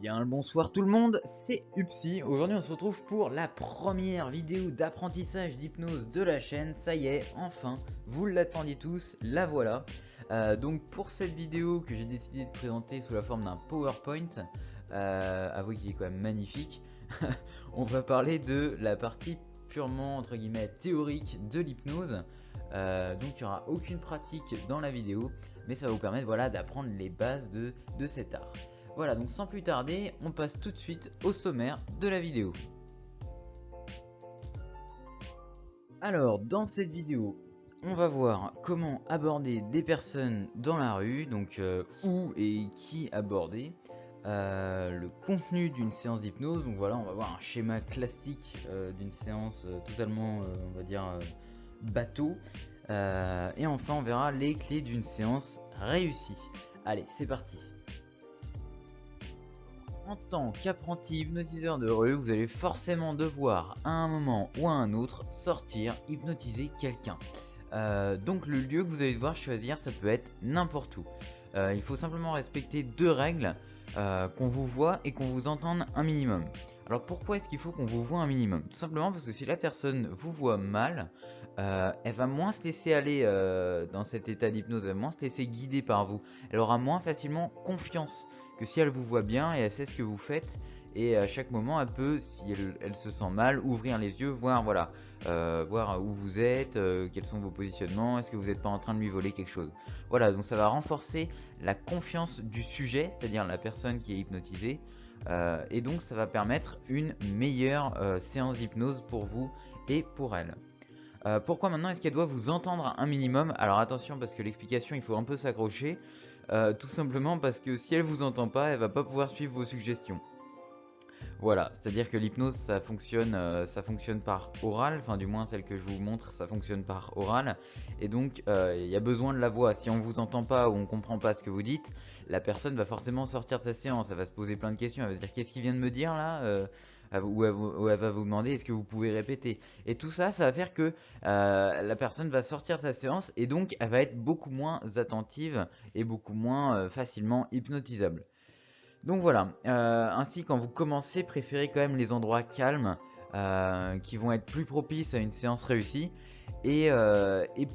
Bien le bonsoir tout le monde, c'est Upsi. Aujourd'hui on se retrouve pour la première vidéo d'apprentissage d'hypnose de la chaîne. Ça y est, enfin, vous l'attendiez tous, la voilà. Donc pour cette vidéo que j'ai décidé de présenter sous la forme d'un PowerPoint, avouez qu'il est quand même magnifique, on va parler de la partie purement entre guillemets théorique de l'hypnose. Donc il n'y aura aucune pratique dans la vidéo, mais ça va vous permettre voilà, d'apprendre les bases de cet art. Voilà, donc sans plus tarder, on passe tout de suite au sommaire de la vidéo. Alors, dans cette vidéo, on va voir comment aborder des personnes dans la rue, donc où et qui aborder, le contenu d'une séance d'hypnose, donc voilà, on va voir un schéma classique d'une séance totalement, on va dire, bateau, et enfin on verra les clés d'une séance réussie. Allez, c'est parti. En tant qu'apprenti hypnotiseur de rue, vous allez forcément devoir, à un moment ou à un autre, sortir, hypnotiser quelqu'un. Donc le lieu que vous allez devoir choisir, ça peut être n'importe où. Il faut simplement respecter deux règles, qu'on vous voit et qu'on vous entende un minimum. Alors pourquoi est-ce qu'il faut qu'on vous voit un minimum? Tout simplement parce que si la personne vous voit mal, elle va moins se laisser aller dans cet état d'hypnose, elle va moins se laisser guider par vous. Elle aura moins facilement confiance que si elle vous voit bien et elle sait ce que vous faites. Et à chaque moment, elle peut, si elle se sent mal, ouvrir les yeux, voir, voilà, voir où vous êtes, quels sont vos positionnements, est-ce que vous n'êtes pas en train de lui voler quelque chose. Voilà, donc ça va renforcer la confiance du sujet, c'est-à-dire la personne qui est hypnotisée, et donc ça va permettre une meilleure séance d'hypnose pour vous et pour elle. Pourquoi maintenant est-ce qu'elle doit vous entendre un minimum? Alors attention, parce que l'explication, il faut un peu s'accrocher. Tout simplement parce que si elle vous entend pas, elle va pas pouvoir suivre vos suggestions. Voilà, c'est-à-dire que l'hypnose ça fonctionne par oral, enfin du moins celle que je vous montre, ça fonctionne par oral, et donc il y a besoin de la voix. Si on vous entend pas ou on comprend pas ce que vous dites, la personne va forcément sortir de sa séance, elle va se poser plein de questions, elle va se dire qu'est-ce qu'il vient de me dire là, ou elle va vous demander est-ce que vous pouvez répéter. Et tout ça, ça va faire que la personne va sortir de sa séance et donc elle va être beaucoup moins attentive et beaucoup moins facilement hypnotisable. Donc voilà, ainsi quand vous commencez, préférez quand même les endroits calmes qui vont être plus propices à une séance réussie. Et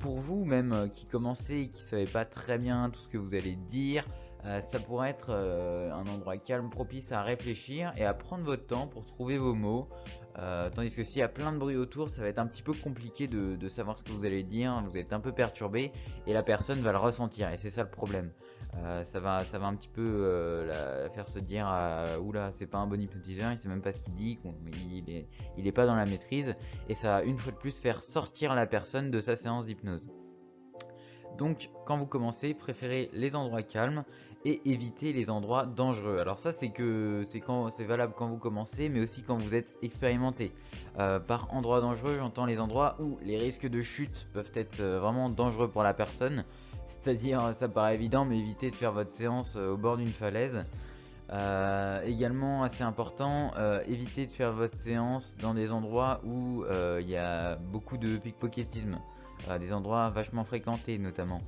pour vous même qui commencez et qui ne savez pas très bien tout ce que vous allez dire, ça pourrait être un endroit calme propice à réfléchir et à prendre votre temps pour trouver vos mots. Tandis que s'il y a plein de bruit autour, ça va être un petit peu compliqué de savoir ce que vous allez dire, vous êtes un peu perturbé et la personne va le ressentir et c'est ça le problème. Ça va un petit peu la faire se dire oula, c'est pas un bon hypnotiseur, il sait même pas ce qu'il dit, il est pas dans la maîtrise, et ça va une fois de plus faire sortir la personne de sa séance d'hypnose. Donc quand vous commencez, préférez les endroits calmes et évitez les endroits dangereux. Alors ça c'est valable quand vous commencez, mais aussi quand vous êtes expérimenté. Par endroits dangereux, j'entends les endroits où les risques de chute peuvent être vraiment dangereux pour la personne. C'est-à-dire, ça paraît évident, mais évitez de faire votre séance au bord d'une falaise. Également assez important, évitez de faire votre séance dans des endroits où il y a beaucoup de pickpocketisme, des endroits vachement fréquentés notamment,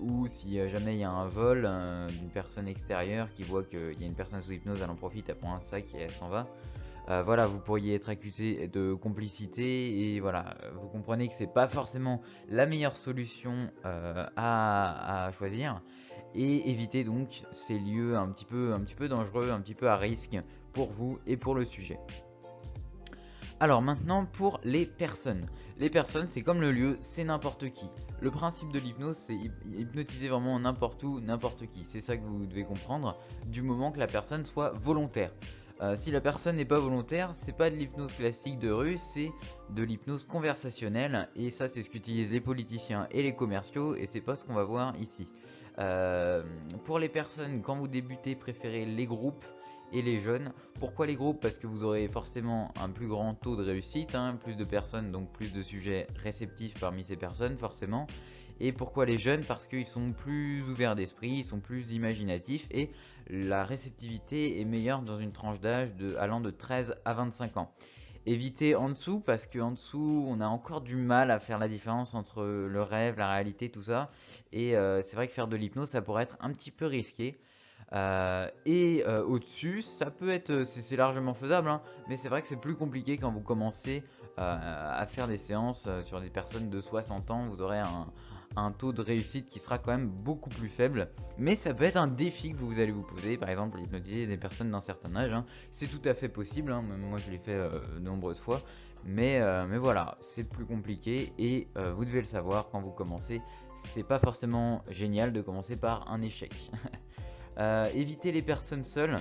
ou si jamais il y a un vol d'une personne extérieure qui voit qu'il y a une personne sous hypnose, elle en profite, elle prend un sac et elle s'en va. Voilà, vous pourriez être accusé de complicité et voilà, vous comprenez que c'est pas forcément la meilleure solution à choisir, et évitez donc ces lieux un petit peu dangereux, un petit peu à risque pour vous et pour le sujet. Alors maintenant pour les personnes. Les personnes, c'est comme le lieu, c'est n'importe qui. Le principe de l'hypnose, c'est hypnotiser vraiment n'importe où, n'importe qui. C'est ça que vous devez comprendre, du moment que la personne soit volontaire. Si la personne n'est pas volontaire, c'est pas de l'hypnose classique de rue, c'est de l'hypnose conversationnelle, et ça c'est ce qu'utilisent les politiciens et les commerciaux, et c'est pas ce qu'on va voir ici. Euh, pour les personnes, quand vous débutez, préférez les groupes et les jeunes. Pourquoi les groupes? Parce que vous aurez forcément un plus grand taux de réussite, hein, plus de personnes, donc plus de sujets réceptifs parmi ces personnes forcément. Et pourquoi les jeunes? Parce qu'ils sont plus ouverts d'esprit, ils sont plus imaginatifs, et la réceptivité est meilleure dans une tranche d'âge allant de 13 à 25 ans. Évitez en dessous, parce qu'en dessous on a encore du mal à faire la différence entre le rêve, la réalité, tout ça. Et c'est vrai que faire de l'hypnose ça pourrait être un petit peu risqué. Au-dessus, ça peut être, c'est largement faisable, hein, mais c'est vrai que c'est plus compliqué quand vous commencez à faire des séances sur des personnes de 60 ans. Vous aurez un taux de réussite qui sera quand même beaucoup plus faible. Mais ça peut être un défi que vous allez vous poser, par exemple hypnotiser des personnes d'un certain âge, hein. C'est tout à fait possible, hein. Même moi je l'ai fait de nombreuses fois. Mais voilà, c'est plus compliqué et vous devez le savoir quand vous commencez. C'est pas forcément génial de commencer par un échec. Évitez les personnes seules,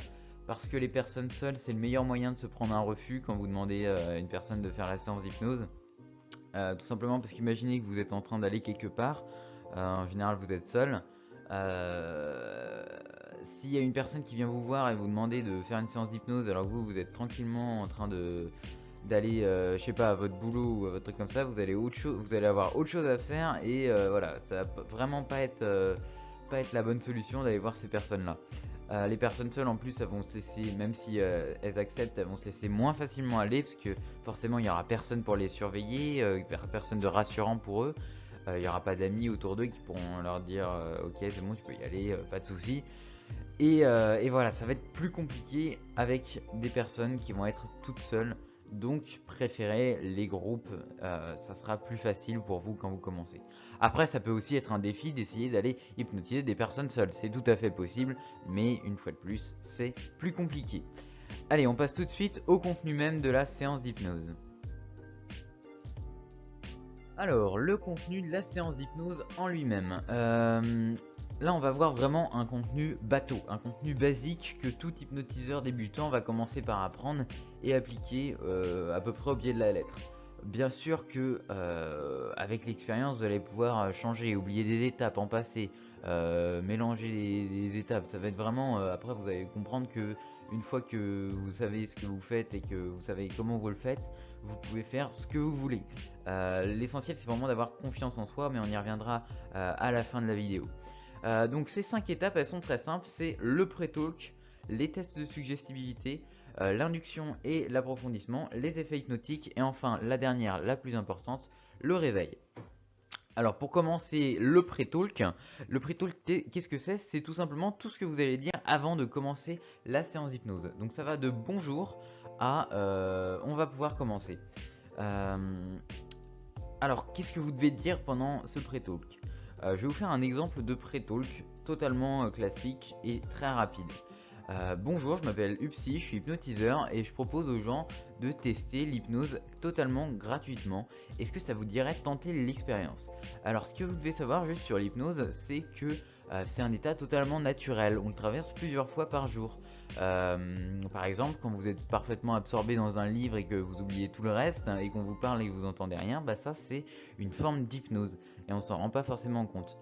parce que les personnes seules, c'est le meilleur moyen de se prendre un refus quand vous demandez à une personne de faire la séance d'hypnose. Tout simplement parce qu'imaginez que vous êtes en train d'aller quelque part, en général vous êtes seul. S'il y a une personne qui vient vous voir et vous demander de faire une séance d'hypnose alors que vous êtes tranquillement en train d'aller, je sais pas, à votre boulot ou à votre truc comme ça, vous allez avoir autre chose à faire et voilà, ça va vraiment pas être la bonne solution d'aller voir ces personnes-là. Les personnes seules en plus elles vont se laisser, même si elles acceptent, elles vont se laisser moins facilement aller parce que forcément il n'y aura personne pour les surveiller, personne de rassurant pour eux, il n'y aura pas d'amis autour d'eux qui pourront leur dire ok c'est bon tu peux y aller, pas de soucis. Et voilà, ça va être plus compliqué avec des personnes qui vont être toutes seules. Donc préférez les groupes, ça sera plus facile pour vous quand vous commencez. Après ça peut aussi être un défi d'essayer d'aller hypnotiser des personnes seules, c'est tout à fait possible, mais une fois de plus c'est plus compliqué. Allez, on passe tout de suite au contenu même de la séance d'hypnose. Alors, le contenu de la séance d'hypnose en lui-même. Là, on va voir vraiment un contenu bateau, un contenu basique que tout hypnotiseur débutant va commencer par apprendre et appliquer à peu près au pied de la lettre. Bien sûr que avec l'expérience, vous allez pouvoir changer, oublier des étapes, en passer, mélanger les étapes. Ça va être vraiment. Après, vous allez comprendre que une fois que vous savez ce que vous faites et que vous savez comment vous le faites, vous pouvez faire ce que vous voulez. L'essentiel, c'est vraiment d'avoir confiance en soi, mais on y reviendra à la fin de la vidéo. Donc ces 5 étapes, elles sont très simples. C'est le pré-talk, les tests de suggestibilité, l'induction et l'approfondissement, les effets hypnotiques et enfin la dernière, la plus importante, le réveil. Alors pour commencer le pré-talk, qu'est-ce que c'est? C'est tout simplement tout ce que vous allez dire avant de commencer la séance d'hypnose. Donc ça va de bonjour à on va pouvoir commencer. Euh, alors qu'est-ce que vous devez dire pendant ce pré-talk? Je vais vous faire un exemple de pré-talk totalement classique et très rapide. Bonjour, je m'appelle Upsi, je suis hypnotiseur et je propose aux gens de tester l'hypnose totalement gratuitement. Est-ce que ça vous dirait de tenter l'expérience? Alors ce que vous devez savoir juste sur l'hypnose, c'est que c'est un état totalement naturel, on le traverse plusieurs fois par jour. Par exemple, quand vous êtes parfaitement absorbé dans un livre et que vous oubliez tout le reste et qu'on vous parle et que vous entendez rien, bah ça c'est une forme d'hypnose et on s'en rend pas forcément compte.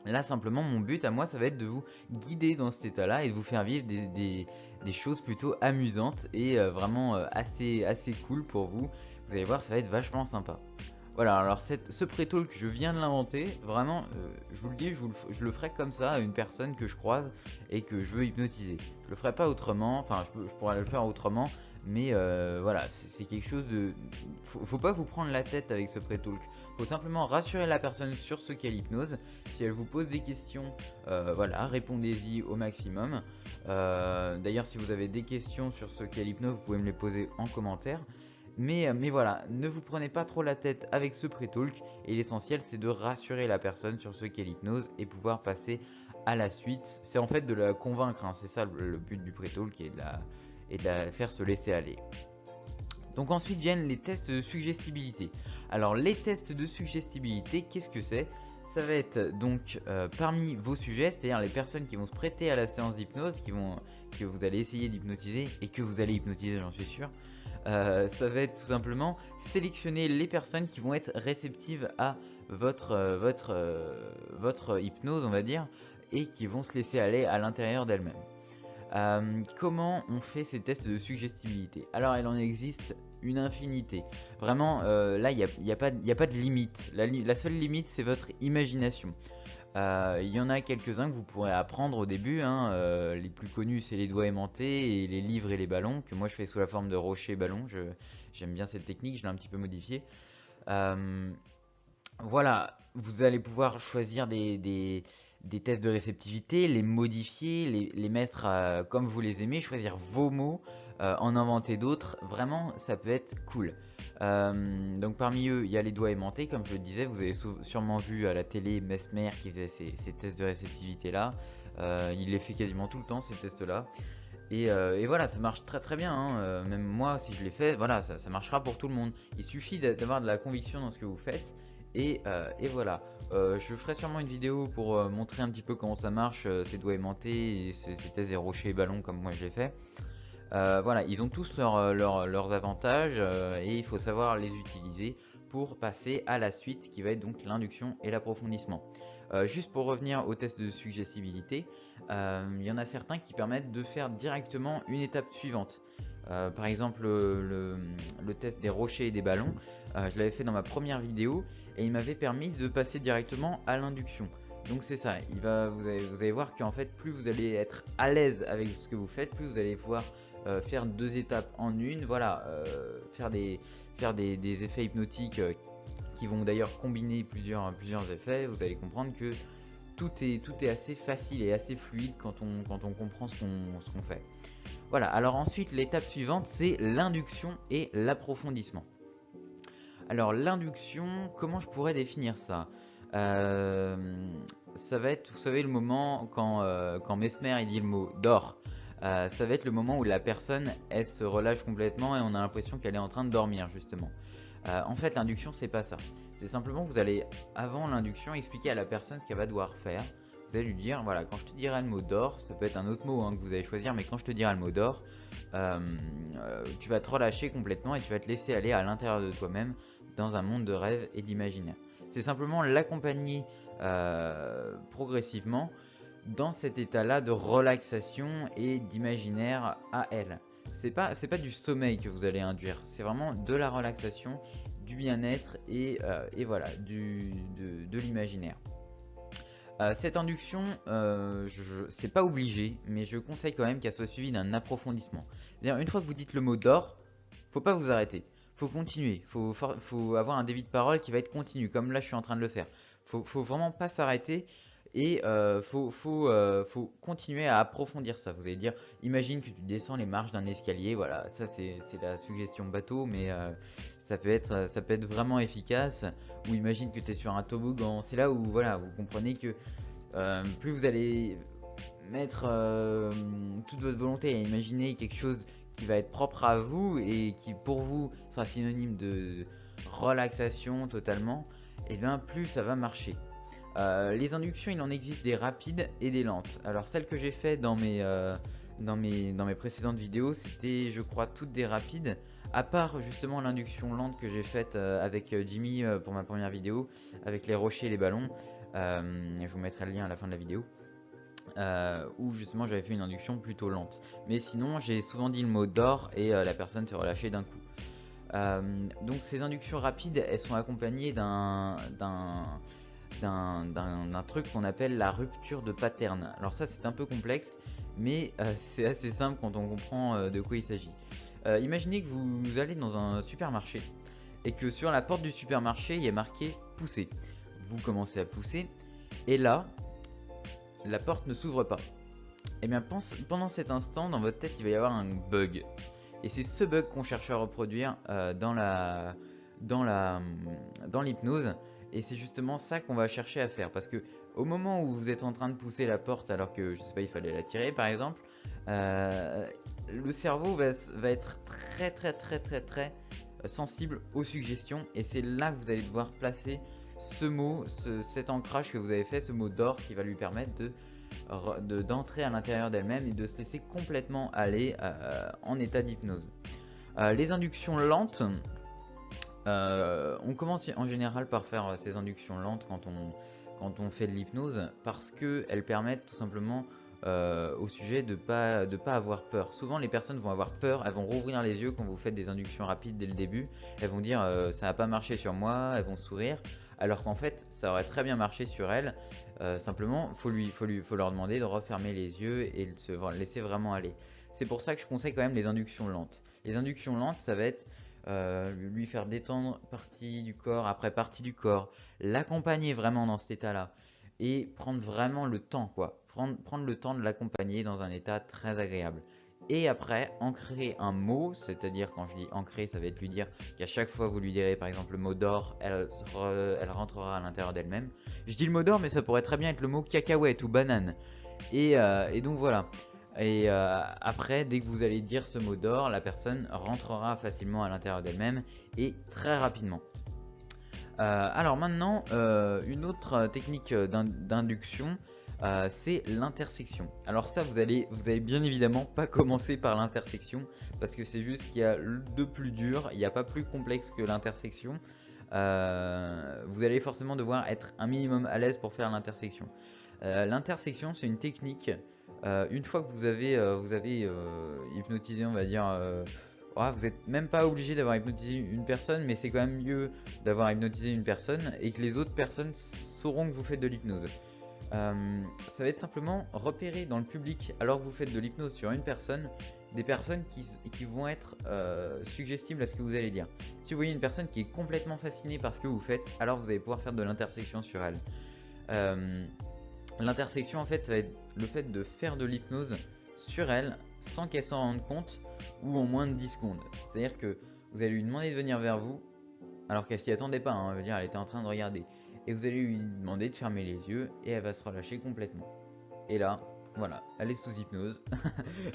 Là simplement mon but à moi ça va être de vous guider dans cet état là et de vous faire vivre des choses plutôt amusantes et vraiment assez cool pour vous. Vous allez voir ça va être vachement sympa. Voilà, alors ce pré-talk je viens de l'inventer, vraiment je vous le dis, je le ferai comme ça à une personne que je croise et que je veux hypnotiser. Je le ferai pas autrement, enfin je pourrais le faire autrement, mais voilà, c'est quelque chose de... Faut pas vous prendre la tête avec ce pré-talk. Faut simplement rassurer la personne sur ce qu'est l'hypnose. Si elle vous pose des questions, voilà, répondez-y au maximum. D'ailleurs, si vous avez des questions sur ce qu'est l'hypnose, vous pouvez me les poser en commentaire. Mais voilà, ne vous prenez pas trop la tête avec ce pré-talk. Et l'essentiel, c'est de rassurer la personne sur ce qu'est l'hypnose et pouvoir passer à la suite. C'est en fait de la convaincre, hein, c'est ça le but du pré-talk et de la faire se laisser aller. Donc ensuite viennent les tests de suggestibilité. Alors les tests de suggestibilité, qu'est-ce que c'est? Ça va être donc parmi vos sujets, c'est-à-dire les personnes qui vont se prêter à la séance d'hypnose, que vous allez essayer d'hypnotiser et que vous allez hypnotiser, j'en suis sûr. Ça va être tout simplement sélectionner les personnes qui vont être réceptives à votre hypnose, on va dire, et qui vont se laisser aller à l'intérieur d'elles-mêmes. Comment on fait ces tests de suggestibilité? Alors il en existe une infinité. Vraiment, là, il n'y a pas de limite. La seule limite, c'est votre imagination. Il y en a quelques-uns que vous pourrez apprendre au début, hein. Les plus connus, c'est les doigts aimantés et les livres et les ballons, que moi je fais sous la forme de rocher ballon. J'aime bien cette technique, je l'ai un petit peu modifiée. Voilà, vous allez pouvoir choisir des tests de réceptivité, les modifier, les mettre comme vous les aimez, choisir vos mots, en inventer d'autres. Vraiment, ça peut être cool. Donc parmi eux, il y a les doigts aimantés, comme je le disais. Vous avez sûrement vu à la télé Mesmer qui faisait ces tests de réceptivité là. Il les fait quasiment tout le temps, ces tests là. Et voilà, ça marche très très bien, hein. Même moi, si je l'ai fait, voilà, ça marchera pour tout le monde. Il suffit d'avoir de la conviction dans ce que vous faites. Et voilà. Je ferai sûrement une vidéo pour montrer un petit peu comment ça marche, ces doigts aimantés et ces tests des rochers et ballons comme moi je l'ai fait. Voilà, ils ont tous leurs avantages et il faut savoir les utiliser pour passer à la suite qui va être donc l'induction et l'approfondissement. Juste pour revenir au test de suggestibilité, il y en a certains qui permettent de faire directement une étape suivante. Par exemple le test des rochers et des ballons, je l'avais fait dans ma première vidéo et il m'avait permis de passer directement à l'induction. Donc c'est ça, vous allez voir qu'en fait plus vous allez être à l'aise avec ce que vous faites, plus vous allez pouvoir faire 2 étapes en une, voilà, faire des effets hypnotiques qui vont d'ailleurs combiner plusieurs effets. Vous allez comprendre que tout est assez facile et assez fluide quand on comprend ce qu'on fait. Voilà, alors ensuite l'étape suivante c'est l'induction et l'approfondissement. Alors l'induction, comment je pourrais définir ça? Ça va être, vous savez, le moment quand Mesmer il dit le mot d'or. Ça va être le moment où la personne elle se relâche complètement et on a l'impression qu'elle est en train de dormir justement. En fait l'induction c'est pas ça. C'est simplement que vous allez avant l'induction expliquer à la personne ce qu'elle va devoir faire. Vous allez lui dire voilà, quand je te dirai le mot d'or, ça peut être un autre mot hein, que vous allez choisir, mais quand je te dirai le mot d'or, tu vas te relâcher complètement et tu vas te laisser aller à l'intérieur de toi-même dans un monde de rêve et d'imaginaire. C'est simplement l'accompagner progressivement dans cet état-là de relaxation et d'imaginaire à elle. C'est pas du sommeil que vous allez induire, c'est vraiment de la relaxation, du bien-être et voilà, de l'imaginaire. Cette induction, c'est pas obligé, mais je conseille quand même qu'elle soit suivie d'un approfondissement. C'est-à-dire, une fois que vous dites le mot d'or, faut pas vous arrêter. Faut continuer. Faut avoir un débit de parole qui va être continu, comme là je suis en train de le faire. Faut vraiment pas s'arrêter et faut continuer à approfondir ça. Vous allez dire, imagine que tu descends les marches d'un escalier. Voilà, ça c'est la suggestion bateau, mais ça peut être vraiment efficace. Ou imagine que tu es sur un toboggan. C'est là où voilà, vous comprenez que plus vous allez mettre toute votre volonté à imaginer quelque chose qui va être propre à vous et qui pour vous sera synonyme de relaxation totalement, et bien plus ça va marcher. Les inductions, il en existe des rapides et des lentes. Alors celles que j'ai fait dans mes précédentes vidéos, c'était je crois toutes des rapides, à part justement l'induction lente que j'ai faite avec Jimmy pour ma première vidéo, avec les rochers et les ballons. Je vous mettrai le lien à la fin de la vidéo. Où justement j'avais fait une induction plutôt lente. Mais sinon j'ai souvent dit le mot d'or et la personne s'est relâchée d'un coup. Donc ces inductions rapides, elles sont accompagnées d'un truc qu'on appelle la rupture de pattern. Alors ça c'est un peu complexe, mais c'est assez simple quand on comprend de quoi il s'agit. Imaginez que vous allez dans un supermarché et que sur la porte du supermarché il y a marqué pousser. Vous commencez à pousser et là la porte ne s'ouvre pas. Et bien pendant cet instant dans votre tête il va y avoir un bug. Et c'est ce bug qu'on cherche à reproduire dans l'hypnose. Et c'est justement ça qu'on va chercher à faire. Parce que au moment où vous êtes en train de pousser la porte alors que je sais pas, il fallait la tirer par exemple, le cerveau va être très sensible aux suggestions. Et c'est là que vous allez devoir placer ce mot, cet ancrage que vous avez fait, ce mot d'or qui va lui permettre d'entrer à l'intérieur d'elle-même et de se laisser complètement aller en état d'hypnose. Les inductions lentes, on commence en général par faire ces inductions lentes quand on fait de l'hypnose parce qu'elles permettent tout simplement au sujet de pas avoir peur. Souvent les personnes vont avoir peur, elles vont rouvrir les yeux quand vous faites des inductions rapides dès le début, elles vont dire ça n'a pas marché sur moi, elles vont sourire, alors qu'en fait ça aurait très bien marché sur elles. Simplement faut leur demander de refermer les yeux et de se laisser vraiment aller. C'est pour ça que je conseille quand même les inductions lentes. Les inductions lentes, ça va être lui faire détendre partie du corps après partie du corps, l'accompagner vraiment dans cet état là et prendre vraiment le temps, quoi. Prendre le temps de l'accompagner dans un état très agréable. Et après, ancrer un mot, c'est-à-dire quand je dis ancrer, ça va être lui dire qu'à chaque fois vous lui direz par exemple le mot d'or, elle rentrera à l'intérieur d'elle-même. Je dis le mot d'or, mais ça pourrait très bien être le mot cacahuète ou banane. Et donc voilà. Et après, dès que vous allez dire ce mot d'or, la personne rentrera facilement à l'intérieur d'elle-même et très rapidement. Alors maintenant, une autre technique d'induction, c'est l'intersection. Alors ça, vous allez bien évidemment pas commencer par l'intersection, parce que c'est juste qu'il y a de plus dur, il n'y a pas plus complexe que l'intersection. Vous allez forcément devoir être un minimum à l'aise pour faire l'intersection. L'intersection, c'est une technique, une fois que vous avez hypnotisé, on va dire, vous n'êtes même pas obligé d'avoir hypnotisé une personne, mais c'est quand même mieux d'avoir hypnotisé une personne et que les autres personnes sauront que vous faites de l'hypnose. Ça va être simplement repérer dans le public, alors que vous faites de l'hypnose sur une personne, des personnes qui vont être suggestibles à ce que vous allez dire. Si vous voyez une personne qui est complètement fascinée par ce que vous faites, alors vous allez pouvoir faire de l'intersection sur elle. L'intersection, en fait, ça va être le fait de faire de l'hypnose sur elle sans qu'elle s'en rende compte ou en moins de 10 secondes. C'est-à-dire que vous allez lui demander de venir vers vous alors qu'elle s'y attendait pas, hein, je veux dire, elle était en train de regarder. Et vous allez lui demander de fermer les yeux et elle va se relâcher complètement. Et là, voilà, elle est sous hypnose.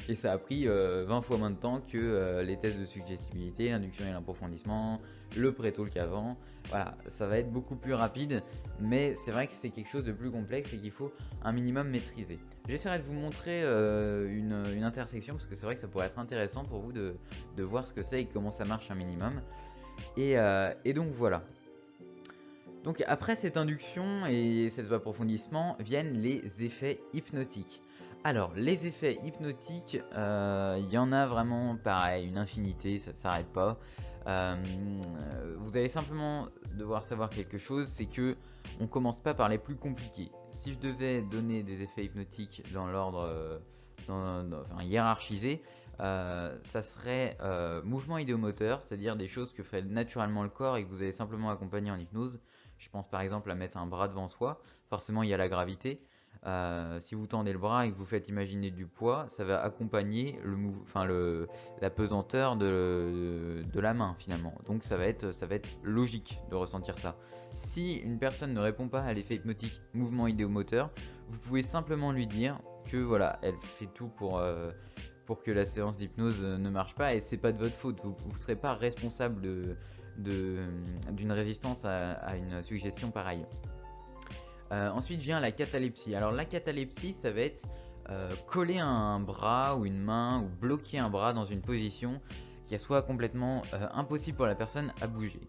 Et ça a pris 20 fois moins de temps que les tests de suggestibilité, l'induction et l'approfondissement, le pré-talk avant. Voilà, ça va être beaucoup plus rapide, mais c'est vrai que c'est quelque chose de plus complexe et qu'il faut un minimum maîtriser. J'essaierai de vous montrer une intersection, parce que c'est vrai que ça pourrait être intéressant pour vous de voir ce que c'est et comment ça marche un minimum. Et donc voilà. Donc après cette induction et cet approfondissement viennent les effets hypnotiques. Alors les effets hypnotiques, il y en a vraiment pareil, une infinité, ça ne s'arrête pas. Vous allez simplement devoir savoir quelque chose, c'est que on commence pas par les plus compliqués. Si je devais donner des effets hypnotiques dans l'ordre hiérarchisé, ça serait mouvement idéomoteur, c'est-à-dire des choses que ferait naturellement le corps et que vous allez simplement accompagner en hypnose. Je pense par exemple à mettre un bras devant soi, forcément il y a la gravité. Si vous tendez le bras et que vous faites imaginer du poids, ça va accompagner la pesanteur de la main finalement. Donc ça va être logique de ressentir ça. Si une personne ne répond pas à l'effet hypnotique mouvement idéomoteur, vous pouvez simplement lui dire que voilà, elle fait tout pour que la séance d'hypnose ne marche pas et c'est pas de votre faute. Vous ne serez pas responsable d'une résistance à une suggestion pareille. Ensuite vient la catalepsie. Alors la catalepsie, ça va être coller un bras ou une main ou bloquer un bras dans une position qui soit complètement impossible pour la personne à bouger.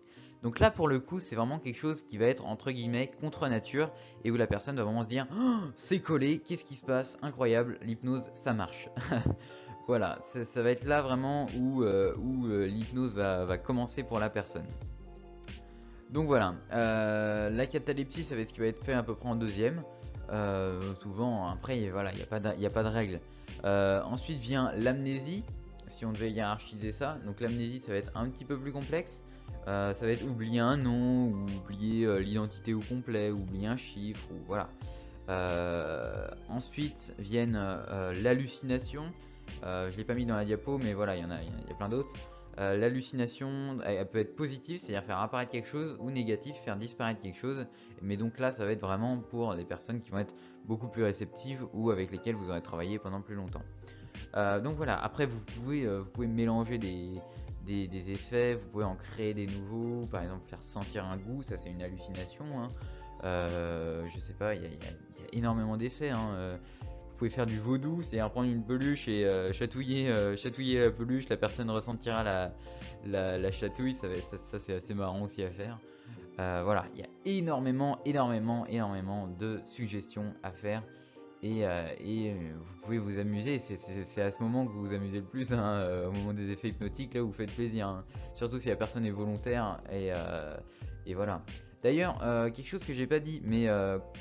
Donc là pour le coup c'est vraiment quelque chose qui va être entre guillemets contre nature et où la personne va vraiment se dire oh, c'est collé, qu'est-ce qui se passe, incroyable, l'hypnose ça marche. Voilà, ça va être là vraiment où l'hypnose va commencer pour la personne. Donc voilà, la catalepsie ça va être ce qui va être fait à peu près en deuxième. Souvent après voilà, il n'y a pas de règle. Ensuite vient l'amnésie, si on devait hiérarchiser ça. Donc l'amnésie ça va être un petit peu plus complexe. Ça va être oublier un nom, ou oublier l'identité au complet, ou oublier un chiffre, ou voilà. Ensuite viennent l'hallucination. Je l'ai pas mis dans la diapo, mais voilà, il y a plein d'autres. L'hallucination, elle peut être positive, c'est-à-dire faire apparaître quelque chose, ou négative, faire disparaître quelque chose. Mais donc là, ça va être vraiment pour des personnes qui vont être beaucoup plus réceptives ou avec lesquelles vous aurez travaillé pendant plus longtemps. Donc voilà, après vous pouvez mélanger des effets, vous pouvez en créer des nouveaux, par exemple faire sentir un goût, ça c'est une hallucination. Hein. Je sais pas, il y a énormément d'effets. Hein. Vous pouvez faire du vaudou, c'est-à-dire prendre une peluche et chatouiller la peluche, la personne ressentira la chatouille, ça c'est assez marrant aussi à faire. Voilà, il y a énormément de suggestions à faire et vous pouvez vous amuser, c'est à ce moment que vous vous amusez le plus, hein, au moment des effets hypnotiques, là où vous faites plaisir, hein. Surtout si la personne est volontaire et voilà. D'ailleurs, quelque chose que j'ai pas dit, mais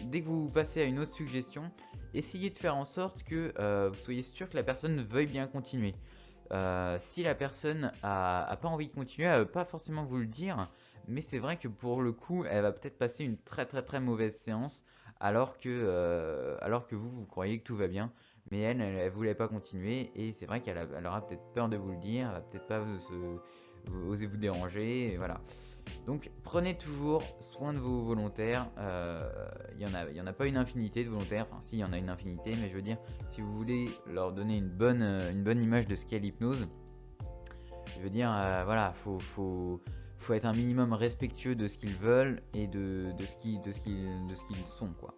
dès que vous passez à une autre suggestion, essayez de faire en sorte que vous soyez sûr que la personne veuille bien continuer. Si la personne a pas envie de continuer, elle veut pas forcément vous le dire, mais c'est vrai que pour le coup, elle va peut-être passer une très mauvaise séance, alors que vous croyez que tout va bien, mais elle voulait pas continuer, et c'est vrai elle aura peut-être peur de vous le dire, elle va peut-être pas oser vous déranger, et voilà. Donc prenez toujours soin de vos volontaires. Il y en a pas une infinité de volontaires. Enfin, si, il y en a une infinité, mais je veux dire, si vous voulez leur donner une bonne image de ce qu'est l'hypnose, je veux dire, voilà, faut être un minimum respectueux de ce qu'ils veulent et de ce qu'ils sont, quoi.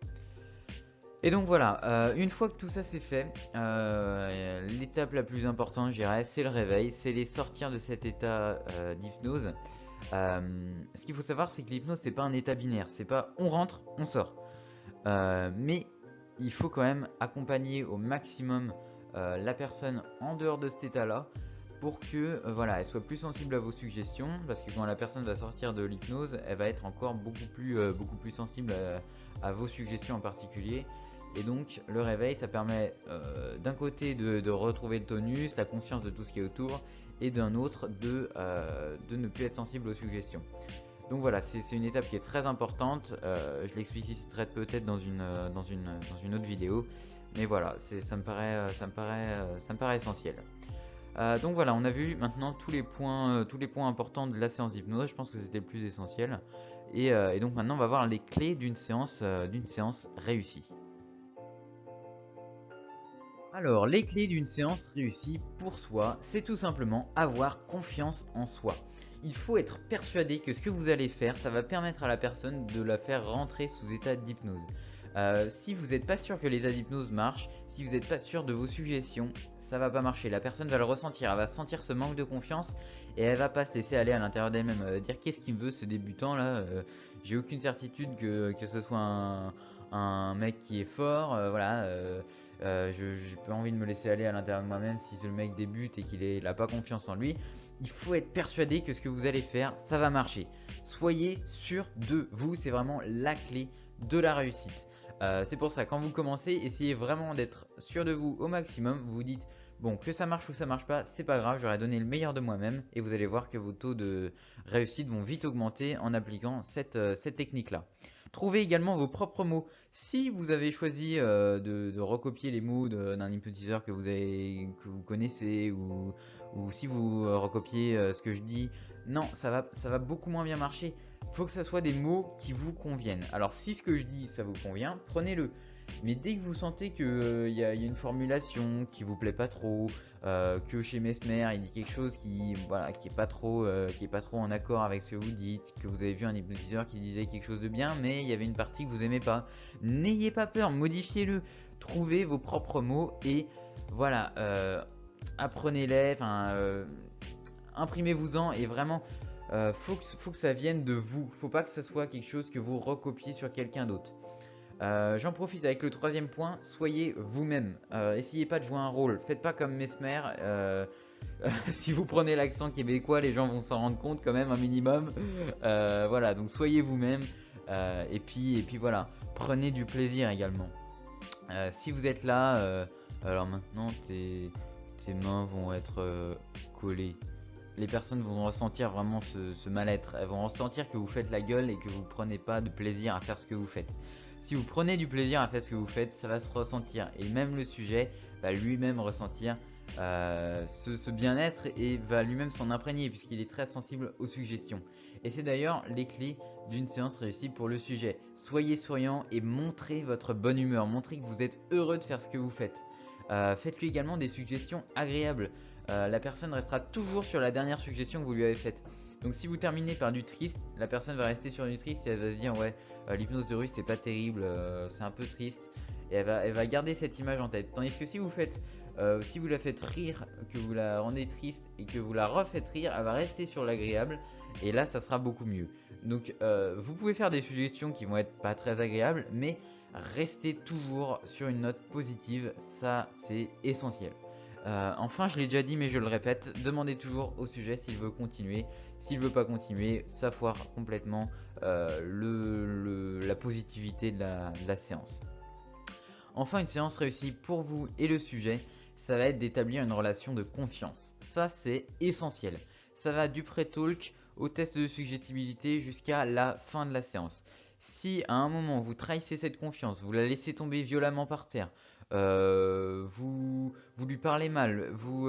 Et donc voilà, une fois que tout ça c'est fait, l'étape la plus importante, je dirais, c'est le réveil, c'est les sortir de cet état d'hypnose. Ce qu'il faut savoir, c'est que l'hypnose, c'est pas un état binaire, c'est pas on rentre, on sort. Mais il faut quand même accompagner au maximum la personne en dehors de cet état-là pour que voilà, elle soit plus sensible à vos suggestions, parce que quand la personne va sortir de l'hypnose, elle va être encore beaucoup plus sensible à vos suggestions en particulier. Et donc le réveil, ça permet d'un côté de retrouver le tonus, la conscience de tout ce qui est autour, et d'un autre de ne plus être sensible aux suggestions. Donc voilà, c'est une étape qui est très importante. Je l'expliciterai peut-être dans une autre vidéo, mais voilà, ça me paraît essentiel. Donc voilà, on a vu maintenant tous les points importants de la séance d'hypnose. Je pense que c'était le plus essentiel. Et donc maintenant, on va voir les clés d'une séance réussie. Alors, les clés d'une séance réussie pour soi, c'est tout simplement avoir confiance en soi. Il faut être persuadé que ce que vous allez faire, ça va permettre à la personne de la faire rentrer sous état d'hypnose. Si vous n'êtes pas sûr que l'état d'hypnose marche, si vous n'êtes pas sûr de vos suggestions, ça va pas marcher. La personne va le ressentir, elle va sentir ce manque de confiance et elle va pas se laisser aller à l'intérieur d'elle-même. Elle va dire qu'est-ce qu'il veut ce débutant là, j'ai aucune certitude que ce soit un mec qui est fort, voilà. J'ai pas envie de me laisser aller à l'intérieur de moi-même si le mec débute et qu'il n'a pas confiance en lui. Il faut être persuadé que ce que vous allez faire, ça va marcher. Soyez sûr de vous, c'est vraiment la clé de la réussite. C'est pour ça, quand vous commencez, essayez vraiment d'être sûr de vous au maximum. Vous vous dites, bon, que ça marche ou ça marche pas, c'est pas grave, j'aurais donné le meilleur de moi-même. Et vous allez voir que vos taux de réussite vont vite augmenter en appliquant cette technique-là. Trouvez également vos propres mots. Si vous avez choisi de recopier les mots d'un hypnotiseur que vous connaissez, ou si vous recopiez ce que je dis, non, ça va beaucoup moins bien marcher. Il faut que ça soit des mots qui vous conviennent. Alors si ce que je dis ça vous convient, prenez-le. Mais dès que vous sentez qu'il y a une formulation qui vous plaît pas trop, que chez Mesmer il dit quelque chose qui est pas trop en accord avec ce que vous dites, que vous avez vu un hypnotiseur qui disait quelque chose de bien, mais il y avait une partie que vous aimez pas, n'ayez pas peur, modifiez-le, trouvez vos propres mots et voilà, apprenez-les, imprimez-vous-en et vraiment. Faut que ça vienne de vous. Faut pas que ça soit quelque chose que vous recopiez sur quelqu'un d'autre. J'en profite avec le troisième point, soyez vous-même. Essayez pas de jouer un rôle. Faites pas comme Mesmer. Si vous prenez l'accent québécois, les gens vont s'en rendre compte quand même un minimum. Voilà, donc soyez vous-même. Et puis voilà, prenez du plaisir également. Si vous êtes là, alors maintenant tes mains vont être collées. Les personnes vont ressentir vraiment ce mal-être. Elles vont ressentir que vous faites la gueule et que vous prenez pas de plaisir à faire ce que vous faites. Si vous prenez du plaisir à faire ce que vous faites, ça va se ressentir. Et même le sujet va lui-même ressentir ce bien-être et va lui-même s'en imprégner puisqu'il est très sensible aux suggestions. Et c'est d'ailleurs les clés d'une séance réussie pour le sujet. Soyez souriant et montrez votre bonne humeur. Montrez que vous êtes heureux de faire ce que vous faites. Faites-lui également des suggestions agréables. La personne restera toujours sur la dernière suggestion que vous lui avez faite. Donc si vous terminez par du triste, la personne va rester sur du triste et elle va se dire ouais, l'hypnose de rue c'est pas terrible, c'est un peu triste. Et elle va garder cette image en tête. Tandis que si si vous la faites rire, que vous la rendez triste et que vous la refaites rire, elle va rester sur l'agréable et là ça sera beaucoup mieux. Donc vous pouvez faire des suggestions qui vont être pas très agréables, mais restez toujours sur une note positive, ça c'est essentiel. Enfin, je l'ai déjà dit, mais je le répète, demandez toujours au sujet s'il veut continuer. S'il veut pas continuer, ça foire complètement la positivité de la séance. Enfin, une séance réussie pour vous et le sujet, ça va être d'établir une relation de confiance. Ça, c'est essentiel. Ça va du pré-talk au test de suggestibilité jusqu'à la fin de la séance. Si à un moment vous trahissez cette confiance, vous la laissez tomber violemment par terre, vous lui parlez mal, vous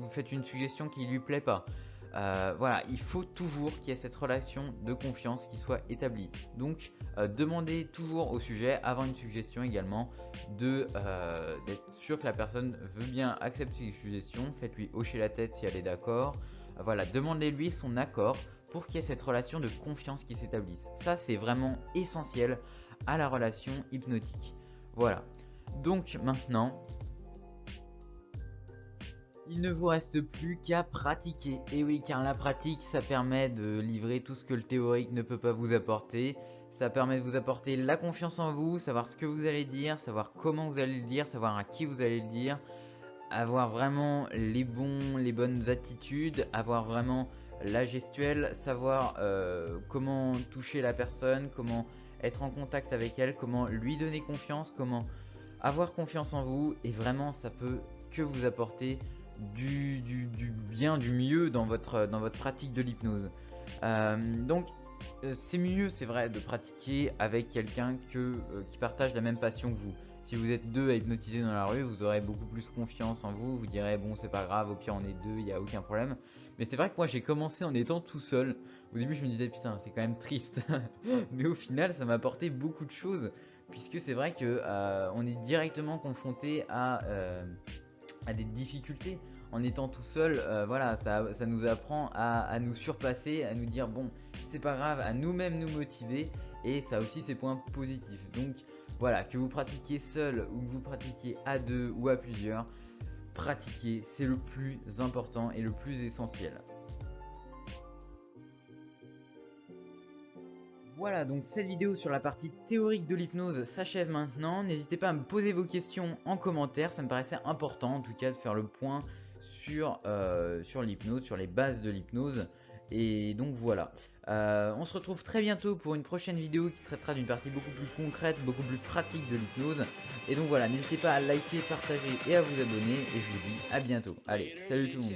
faites une suggestion qui lui plaît pas, voilà, il faut toujours qu'il y ait cette relation de confiance qui soit établie. Donc demandez toujours au sujet, avant une suggestion également, d'être sûr que la personne veut bien accepter les suggestions. Faites-lui hocher la tête si elle est d'accord. Voilà, demandez-lui son accord pour qu'il y ait cette relation de confiance qui s'établisse. Ça, c'est vraiment essentiel à la relation hypnotique. Voilà. Donc maintenant, il ne vous reste plus qu'à pratiquer. Et oui, car la pratique, ça permet de livrer tout ce que le théorique ne peut pas vous apporter. Ça permet de vous apporter la confiance en vous, savoir ce que vous allez dire, savoir comment vous allez le dire, savoir à qui vous allez le dire, avoir vraiment les bonnes attitudes, avoir vraiment la gestuelle, savoir comment toucher la personne, comment être en contact avec elle, comment lui donner confiance, comment avoir confiance en vous. Et vraiment, ça peut que vous apporter du bien, du mieux dans votre pratique de l'hypnose. Donc c'est mieux, c'est vrai, de pratiquer avec quelqu'un qui partage la même passion que vous. Si vous êtes deux à hypnotiser dans la rue, vous aurez beaucoup plus confiance en vous, vous direz bon c'est pas grave, au pire on est deux, il n'y a aucun problème. Mais c'est vrai que moi j'ai commencé en étant tout seul. Au début je me disais putain c'est quand même triste. Mais au final ça m'a apporté beaucoup de choses, puisque c'est vrai que on est directement confronté à des difficultés. En étant tout seul, voilà, ça nous apprend à nous surpasser, à nous dire bon c'est pas grave, à nous-mêmes nous motiver, et ça a aussi ses points positifs. Donc voilà, que vous pratiquiez seul ou que vous pratiquiez à deux ou à plusieurs, pratiquer c'est le plus important et le plus essentiel. Voilà, donc cette vidéo sur la partie théorique de l'hypnose s'achève maintenant. N'hésitez pas à me poser vos questions en commentaire, ça me paraissait important en tout cas de faire le point sur l'hypnose, sur les bases de l'hypnose. Et donc voilà, on se retrouve très bientôt pour une prochaine vidéo qui traitera d'une partie beaucoup plus concrète, beaucoup plus pratique de l'hypnose. Et donc voilà, n'hésitez pas à liker, partager et à vous abonner. Et je vous dis à bientôt. Allez, salut tout le monde.